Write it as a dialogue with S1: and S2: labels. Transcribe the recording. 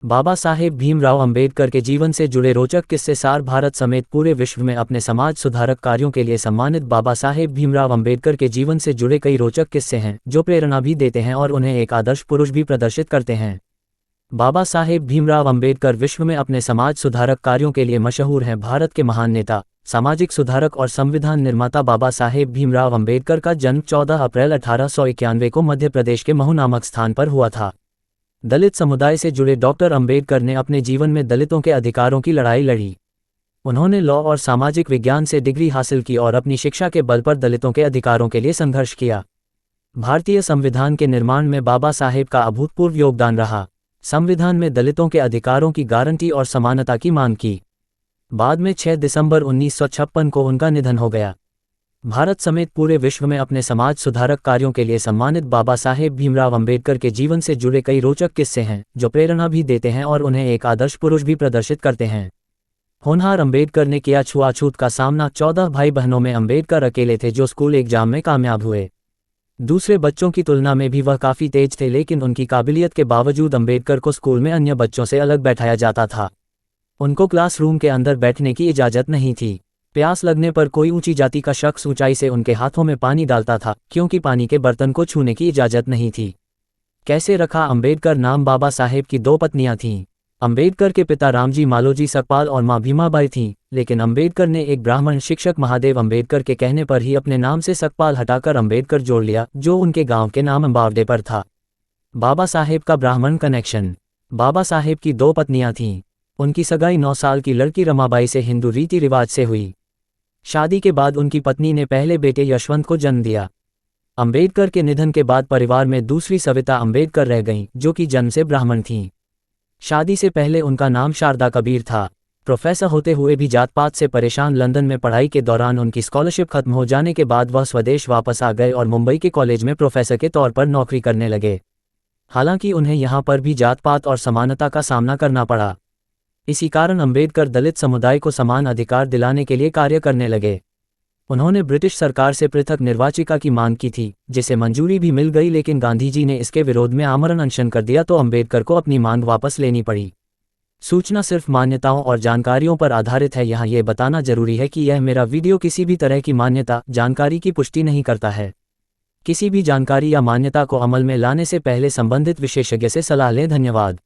S1: बाबा साहेब भीमराव अंबेडकर के जीवन से जुड़े रोचक किस्से। सार भारत समेत पूरे विश्व में अपने समाज सुधारक कार्यों के लिए सम्मानित बाबा साहेब भीमराव अंबेडकर के जीवन से जुड़े कई रोचक किस्से हैं जो प्रेरणा भी देते हैं और उन्हें एक आदर्श पुरुष भी प्रदर्शित करते हैं। बाबा साहेब भीमराव अंबेडकर विश्व में अपने समाज सुधारक कार्यों के लिए मशहूर हैं। भारत के महान नेता, सामाजिक सुधारक और संविधान निर्माता बाबा साहेब भीमराव अंबेडकर का जन्म 14 अप्रैल 1891 को मध्य प्रदेश के महू नामक स्थान पर हुआ था। दलित समुदाय से जुड़े डॉक्टर अंबेडकर ने अपने जीवन में दलितों के अधिकारों की लड़ाई लड़ी। उन्होंने लॉ और सामाजिक विज्ञान से डिग्री हासिल की और अपनी शिक्षा के बल पर दलितों के अधिकारों के लिए संघर्ष किया। भारतीय संविधान के निर्माण में बाबा साहेब का अभूतपूर्व योगदान रहा। संविधान में दलितों के अधिकारों की गारंटी और समानता की मांग की। बाद में 6 दिसंबर 1956 को उनका निधन हो गया। भारत समेत पूरे विश्व में अपने समाज सुधारक कार्यों के लिए सम्मानित बाबा साहेब भीमराव अंबेडकर के जीवन से जुड़े कई रोचक किस्से हैं जो प्रेरणा भी देते हैं और उन्हें एक आदर्श पुरुष भी प्रदर्शित करते हैं। होनहार अंबेडकर ने किया छुआछूत का सामना। 14 भाई बहनों में अंबेडकर अकेले थे जो स्कूल एग्जाम में कामयाब हुए। दूसरे बच्चों की तुलना में भी वह काफ़ी तेज थे, लेकिन उनकी काबिलियत के बावजूद अंबेडकर को स्कूल में अन्य बच्चों से अलग बैठाया जाता था। उनको क्लासरूम के अंदर बैठने की इजाज़त नहीं थी। प्यास लगने पर कोई ऊंची जाति का शख्स ऊंचाई से उनके हाथों में पानी डालता था, क्योंकि पानी के बर्तन को छूने की इजाज़त नहीं थी। कैसे रखा अंबेडकर नाम। बाबा साहेब की 2 पत्नियां थीं। अंबेडकर के पिता रामजी मालोजी सकपाल और मां भीमाबाई थीं, लेकिन अंबेडकर ने एक ब्राह्मण शिक्षक महादेव अंबेडकर के कहने पर ही अपने नाम से सकपाल हटाकर अंबेडकर जोड़ लिया, जो उनके गांव के नाम अम्बावडे पर था। बाबा साहेब का ब्राह्मण कनेक्शन। बाबा साहेब की 2 पत्नियां थीं। उनकी सगाई 9 साल की लड़की रमाबाई से हिंदू रीति रिवाज से हुई। शादी के बाद उनकी पत्नी ने पहले बेटे यशवंत को जन्म दिया। अंबेडकर के निधन के बाद परिवार में दूसरी सविता अंबेडकर रह गईं, जो कि जन्म से ब्राह्मण थीं। शादी से पहले उनका नाम शारदा कबीर था। प्रोफेसर होते हुए भी जात पात से परेशान लंदन में पढ़ाई के दौरान उनकी स्कॉलरशिप खत्म हो जाने के बाद वह स्वदेश वापस आ गए और मुंबई के कॉलेज में प्रोफेसर के तौर पर नौकरी करने लगे। हालांकि उन्हें यहाँ पर भी जात पात और समानता का सामना करना पड़ा। इसी कारण अंबेडकर दलित समुदाय को समान अधिकार दिलाने के लिए कार्य करने लगे। उन्होंने ब्रिटिश सरकार से पृथक निर्वाचिका की मांग की थी, जिसे मंजूरी भी मिल गई, लेकिन गांधी जी ने इसके विरोध में आमरण अनशन कर दिया तो अंबेडकर को अपनी मांग वापस लेनी पड़ी। सूचना सिर्फ मान्यताओं और जानकारियों पर आधारित है। यहाँ ये बताना जरूरी है कि यह मेरा वीडियो किसी भी तरह की मान्यता, जानकारी की पुष्टि नहीं करता है। किसी भी जानकारी या मान्यता को अमल में लाने से पहले संबंधित विशेषज्ञ से सलाह लें। धन्यवाद।